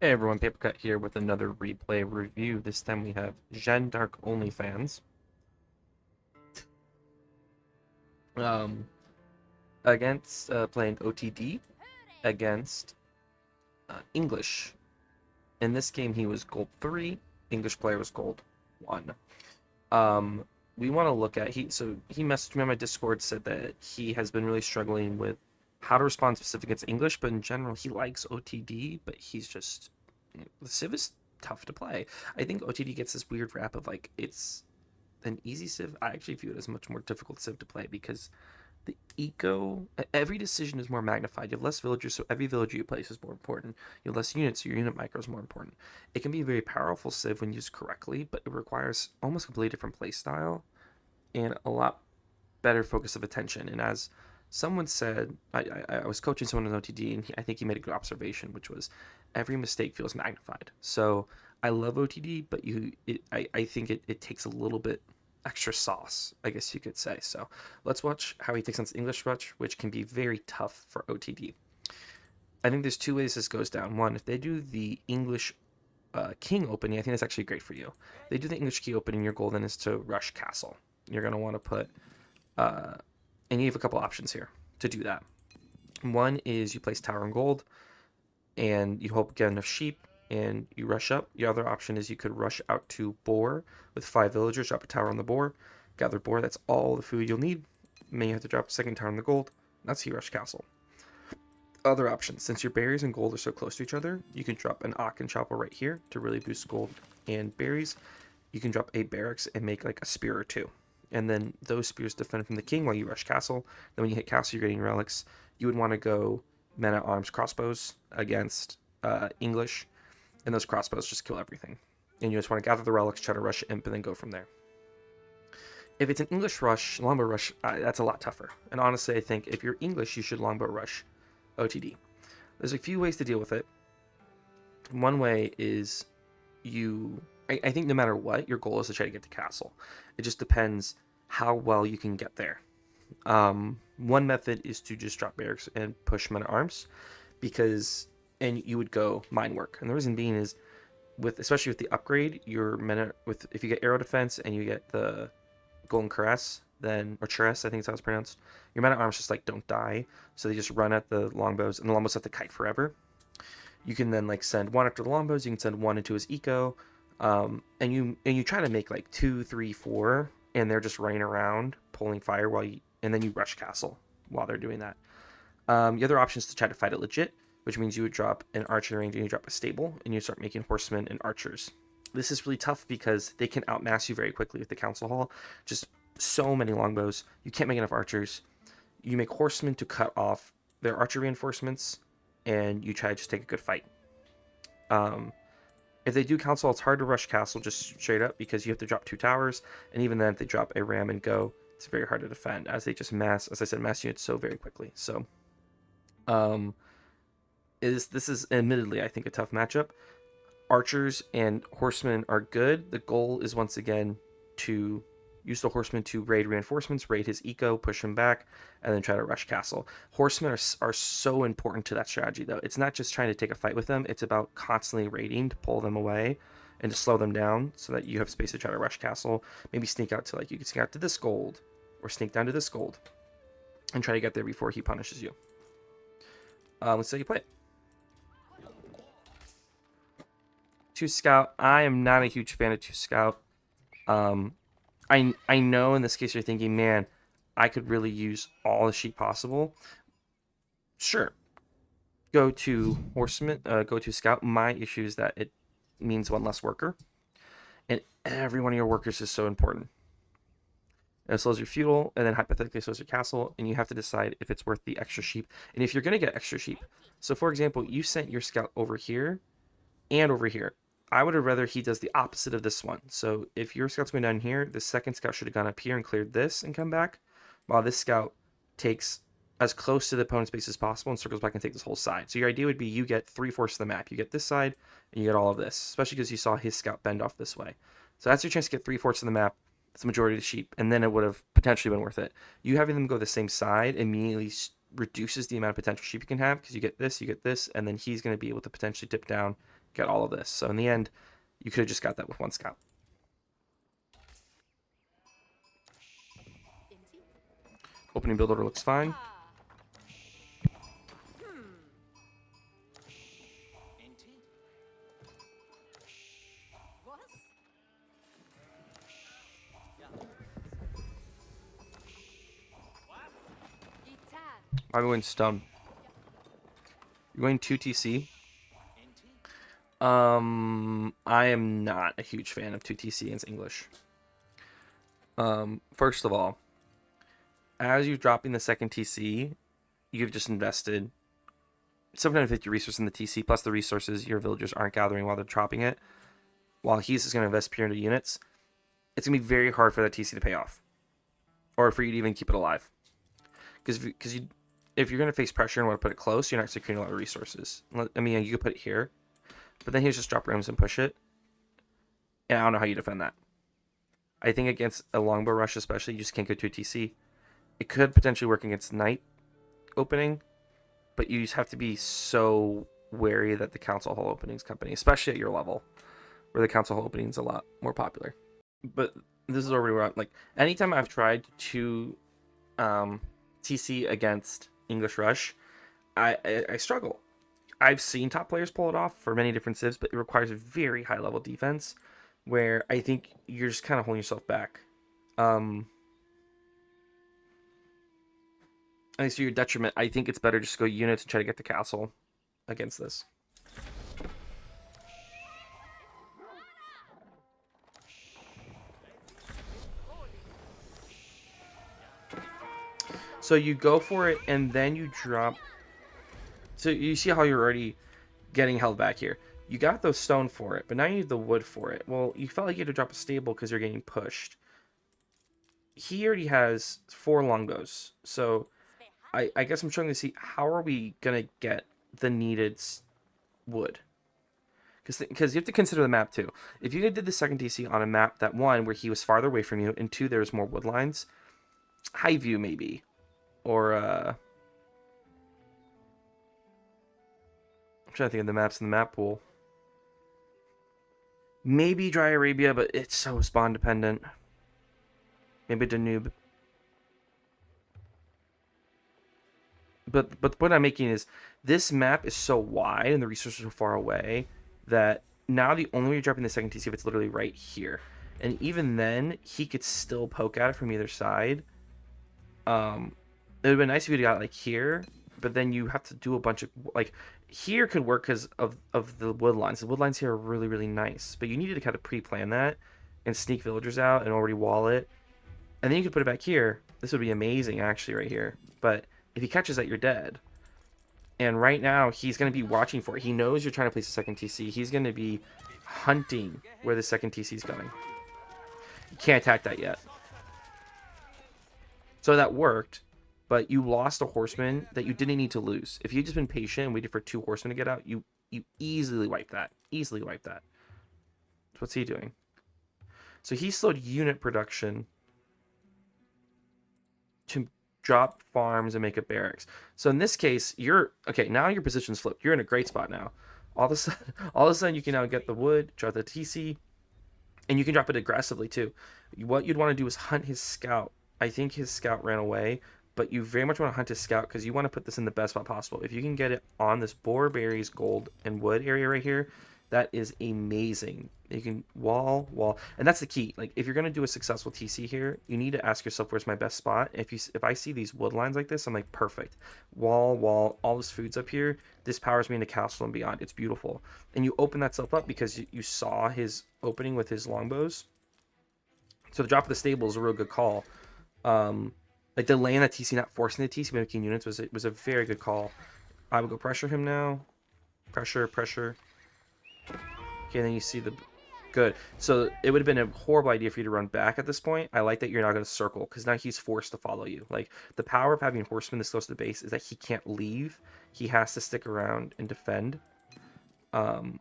Hey everyone, Papercut here with another replay review. This time we have Gen Dark Only fans um, against playing OTD against English. In this game, he was gold 3, English player was gold 1. Um, we want to look at he messaged me on my Discord, said that he has been really struggling with how to respond specific against English, but in general he likes OTD, but he's just the Civ is tough to play. I think OTD gets this weird rap of like it's an easy civ. I actually view it as a much more difficult civ to play because the eco, every decision is more magnified. You have less villagers, so every villager you place is more important. You have less units, so your unit micro is more important. It can be a very powerful civ when used correctly, but it requires almost a completely different play style and a lot better focus of attention. And as someone said, I was coaching someone in OTD, and I think he made a good observation, which was every mistake feels magnified. So I love OTD, but I think it takes a little bit extra sauce, I guess you could say. So let's watch how he takes on English Rush, which can be very tough for OTD. I think there's two ways this goes down. One, if they do the English King opening, I think that's actually great for you. If they do the English Key opening, your goal then is to rush Castle. You're going to want to put, and you have a couple options here to do that. One is you place Tower and Gold, and you hope to get enough sheep, and you rush up. The other option is you could rush out to Boar with 5 villagers, drop a tower on the Boar, gather Boar. That's all the food you'll need. Then you have to drop a second tower on the Gold. That's how you rush Castle. Other options, since your berries and gold are so close to each other, you can drop an Ock and Chopper right here to really boost gold and berries. You can drop 8 barracks and make like a spear or 2. And then those spears defend from the king while you rush castle. Then when you hit castle, you're getting relics. You would want to go men at arms crossbows against English, and those crossbows just kill everything. And you just want to gather the relics, try to rush imp, and then go from there. If it's an English rush, longbow rush, that's a lot tougher. And honestly, I think if you're English, you should longbow rush OTD. There's a few ways to deal with it. One way is I think no matter what, your goal is to try to get to castle. It just depends how well you can get there. One method is to just drop barracks and push men at arms, and you would go mine work. And the reason being is, especially with the upgrade, if you get arrow defense and you get the golden caress, or Churess, I think it's how it's pronounced, your men at arms just like don't die, so they just run at the longbows, and the longbows have to kite forever. You can then like send one after the longbows. You can send one into his eco, and you try to make like 2, 3, 4, and they're just running around pulling fire and then you rush castle while they're doing that. The other option is to try to fight it legit, which means you would drop an archer range and you drop a stable, and you start making horsemen and archers. This is really tough because they can outmass you very quickly with the council hall. Just so many longbows. You can't make enough archers. You make horsemen to cut off their archer reinforcements, and you try to just take a good fight. If they do council, it's hard to rush castle just straight up because you have to drop 2 towers, and even then, if they drop a ram and go, it's very hard to defend as they just mass units so very quickly. So, this is admittedly, I think, a tough matchup. Archers and horsemen are good. The goal is once again to use the horsemen to raid reinforcements, raid his eco, push him back, and then try to rush castle. Horsemen are so important to that strategy, though. It's not just trying to take a fight with them. It's about constantly raiding to pull them away and to slow them down so that you have space to try to rush castle. Maybe sneak out to, you can sneak out to this gold or sneak down to this gold and try to get there before he punishes you. Let's see how you play it. 2 Scout. I am not a huge fan of 2 Scout. I know in this case you're thinking, man, I could really use all the sheep possible. Sure. Go to horseman, go to scout. My issue is that it means 1 less worker. And every one of your workers is so important. It slows your feudal, and then hypothetically slows your castle, and you have to decide if it's worth the extra sheep. And if you're going to get extra sheep, so for example, you sent your scout over here and over here. I would have rather he does the opposite of this one. So if your scout's going down here, the second scout should have gone up here and cleared this and come back, while this scout takes as close to the opponent's base as possible and circles back and takes this whole side. So your idea would be you get 3/4 of the map. You get this side, and you get all of this, especially because you saw his scout bend off this way. So that's your chance to get 3/4 of the map. That's the majority of the sheep, and then it would have potentially been worth it. You having them go the same side immediately reduces the amount of potential sheep you can have because you get this, and then he's going to be able to potentially dip down get all of this. So in the end, you could have just got that with 1 scout. Opening build order looks fine. I'm going stone. You're going 2 TC. I am not a huge fan of 2 TC against English. First of all, as you're dropping the second TC, you've just invested 750 resources in the TC, plus the resources your villagers aren't gathering while they're dropping it. While he's just going to invest pure into units, it's going to be very hard for that TC to pay off. Or for you to even keep it alive. Because if you're going to face pressure and want to put it close, you're not securing a lot of resources. I mean, you could put it here, but then he's just drop rooms and push it. And I don't know how you defend that. I think against a longbow rush especially, you just can't go to a TC. It could potentially work against night opening, but you just have to be so wary that the council hall openings company, especially at your level, where the council hall opening is a lot more popular. But this is already where like anytime I've tried to TC against English Rush, I struggle. I've seen top players pull it off for many different civs, but it requires a very high level defense where I think you're just kind of holding yourself back. At least to your detriment, I think it's better just to go units and try to get the castle against this. So you go for it, and then you drop. So you see how you're already getting held back here. You got those stone for it, but now you need the wood for it. Well, you felt like you had to drop a stable because you're getting pushed. He already has 4 longbows, so I guess I'm trying to see how are we gonna get the needed wood. Because you have to consider the map too. If you did the second TC on a map that 1 where he was farther away from you, and 2 there's more wood lines, high view maybe, or I'm trying to think of the maps in the map pool. Maybe Dry Arabia, but it's so spawn dependent. Maybe Danube. But the point I'm making is this map is so wide and the resources are far away that now the only way you're dropping the second TC if it's literally right here. And even then, he could still poke at it from either side. It would have been nice if you got it like here, but then you have to do a bunch of like here could work because of the wood lines. The wood lines here are really, really nice, but you needed to kind of pre-plan that and sneak villagers out and already wall it. And then you could put it back here. This would be amazing actually right here. But if he catches that, you're dead. And right now, he's going to be watching for it. He knows you're trying to place a second TC. He's going to be hunting where the second TC is going. You can't attack that yet. So that worked, but you lost a horseman that you didn't need to lose. If you'd just been patient and waited for 2 horsemen to get out, you easily wiped that. Easily wiped that. So what's he doing? So he slowed unit production to drop farms and make a barracks. So in this case, you're okay. Now your position's flipped. You're in a great spot now. All of a sudden, you can now get the wood, drop the TC, and you can drop it aggressively too. What you'd want to do is hunt his scout. I think his scout ran away, but you very much want to hunt his scout because you want to put this in the best spot possible. If you can get it on this boar, berries, gold, and wood area right here, that is amazing. You can wall, and that's the key. Like if you're gonna do a successful TC here, you need to ask yourself where's my best spot. If I see these wood lines like this, I'm like perfect. Wall, all this food's up here. This powers me into castle and beyond. It's beautiful. And you open that stuff up because you saw his opening with his longbows. So the drop of the stable is a real good call. Like delaying that TC, not forcing the TC, making units was a very good call. I would go pressure him now. Pressure. Okay, then you see the good. So it would have been a horrible idea for you to run back at this point. I like that you're not going to circle because now he's forced to follow you. Like the power of having horsemen this close to the base is that he can't leave. He has to stick around and defend. And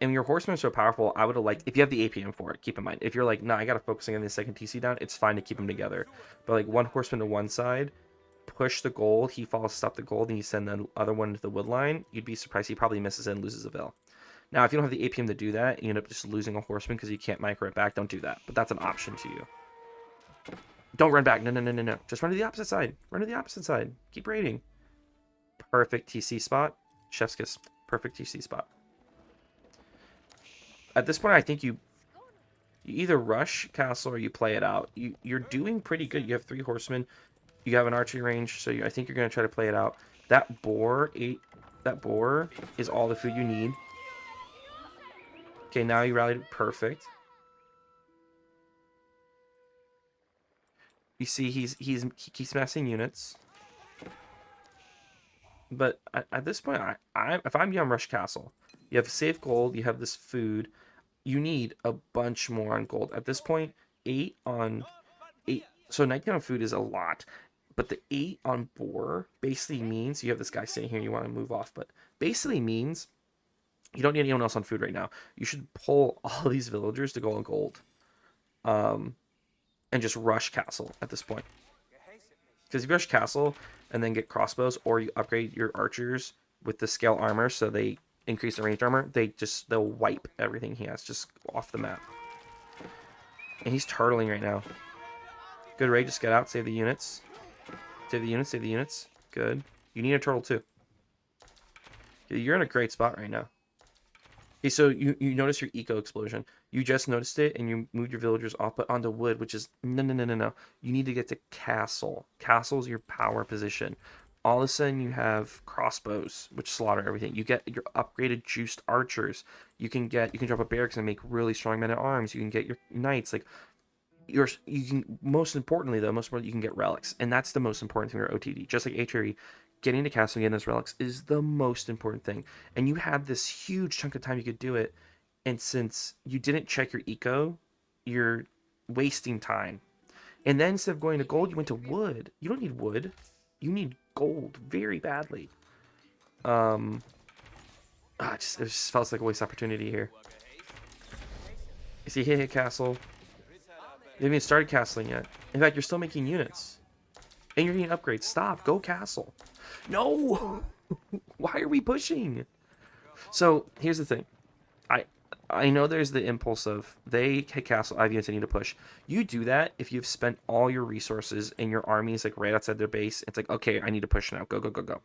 your horsemen are so powerful. I would have liked if you have the APM for it. Keep in mind, if you're like, nah, I got to focus on getting the second TC down. It's fine to keep them together. But like 1 horseman to one side, push the gold, he falls to stop the gold, and you send the other one to the wood line, you'd be surprised he probably misses it and loses a Vil. Now, if you don't have the APM to do that, you end up just losing a horseman because you can't micro it back. Don't do that. But that's an option to you. Don't run back. No, no, no, no, no. Just run to the opposite side. Run to the opposite side. Keep raiding. Perfect TC spot. Chef's kiss. Perfect TC spot. At this point, I think you either rush castle or you play it out. You're doing pretty good. You have 3 horsemen. You have an archery range, so I think you're going to try to play it out. That boar is all the food you need. Okay, now you rallied. Perfect. You see, he keeps massing units. But at this point, if I'm you on Rush Castle, you have safe gold, you have this food, you need a bunch more on gold. At this point, 8 on 8. So 19 on food is a lot. But the 8 on boar basically means you have this guy sitting here and you want to move off. But basically means you don't need anyone else on food right now. You should pull all these villagers to go on gold. And just rush castle at this point. Because if you rush castle and then get crossbows, or you upgrade your archers with the scale armor so they increase the ranged armor, they'll wipe everything he has just off the map. And he's turtling right now. Good raid, just get out, save the units. Save the units, save the units. Good. You need a turtle too. You're in a great spot right now. Okay, so you notice your eco explosion. You just noticed it and you moved your villagers off, but onto wood, which is no. You need to get to castle. Castle's your power position. All of a sudden you have crossbows, which slaughter everything. You get your upgraded juiced archers. You can drop a barracks and make really strong men at arms. You can get your knights. Like you can, most importantly, you can get relics, and that's the most important thing for OTD. Just like HRE, getting to castle and getting those relics is the most important thing. And you had this huge chunk of time you could do it, and since you didn't check your eco, you're wasting time. And then instead of going to gold, you went to wood. You don't need wood. You need gold very badly. It just felt like a waste opportunity here. You see, hit castle. You haven't even started castling yet. In fact, you're still making units. And you're getting upgrades. Stop. Go castle. No! Why are we pushing? So, here's the thing. I know there's the impulse of, they hit castle, I have units I need to push. You do that if you've spent all your resources and your army is like right outside their base. It's like, okay, I need to push now. Go, go, go, go.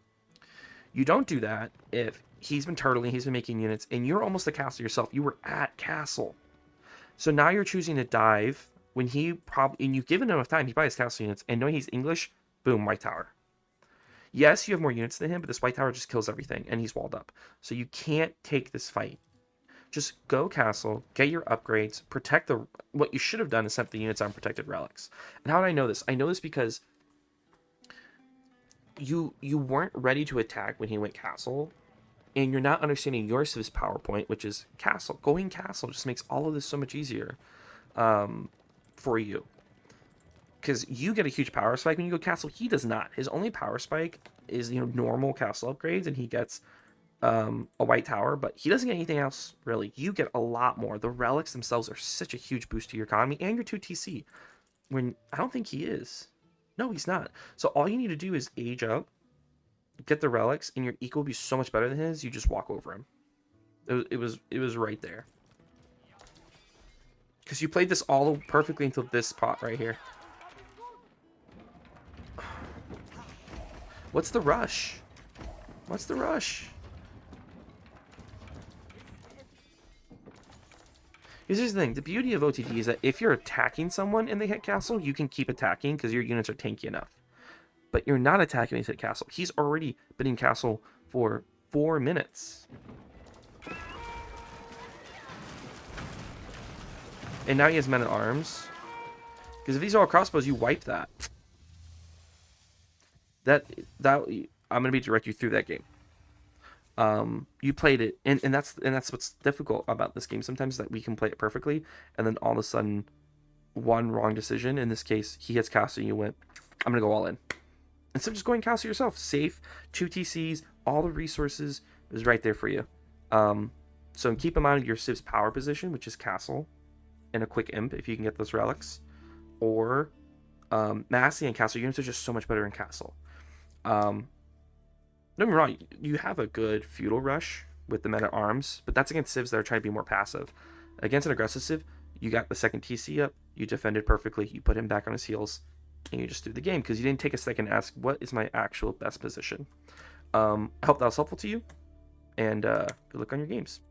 You don't do that if he's been turtling, he's been making units, and you're almost at castle yourself. You were at castle. So now you're choosing to dive when he probably, and you've given him enough time, he probably has castle units, and knowing he's English, boom, white tower. Yes, you have more units than him, but this white tower just kills everything, and he's walled up. So you can't take this fight. Just go castle, get your upgrades, protect the... What you should have done is sent the units on protected relics. And how do I know this? I know this because you weren't ready to attack when he went castle, and you're not understanding your civ's PowerPoint, which is castle. Going castle just makes all of this so much easier for you. Because you get a huge power spike when you go castle. He does not. His only power spike is normal castle upgrades, and he gets a white tower, but he doesn't get anything else really. You get a lot more. The relics themselves are such a huge boost to your economy and your 2 TC. When I don't think he is. No, he's not. So all you need to do is age up, get the relics, and your eco will be so much better than his. You just walk over him. It was right there. Because you played this all perfectly until this spot right here. What's the rush? What's the rush? Here's the thing. The beauty of OTD is that if you're attacking someone and they hit castle, you can keep attacking because your units are tanky enough. But you're not attacking when he's hit castle. He's already been in castle for 4 minutes. And now he has men at arms. Because if these are all crossbows, you wipe that. I'm gonna be direct you through that game. You played it, and that's what's difficult about this game sometimes, that we can play it perfectly, and then all of a sudden, one wrong decision. In this case, he hits castle, and you went, I'm gonna go all in. Instead of just going castle yourself, safe, 2 TCs, all the resources is right there for you. So keep in mind your civ's power position, which is castle, and a quick imp if you can get those relics, or massing and castle units are just so much better in castle. Um, don't get me wrong, you have a good feudal rush with the men at arms, but that's against civs that are trying to be more passive. Against an aggressive civ, you got the second TC up, you defended perfectly, you put him back on his heels, and you just threw the game because you didn't take a second to ask, what is my actual best position? I hope that was helpful to you, and good luck on your games.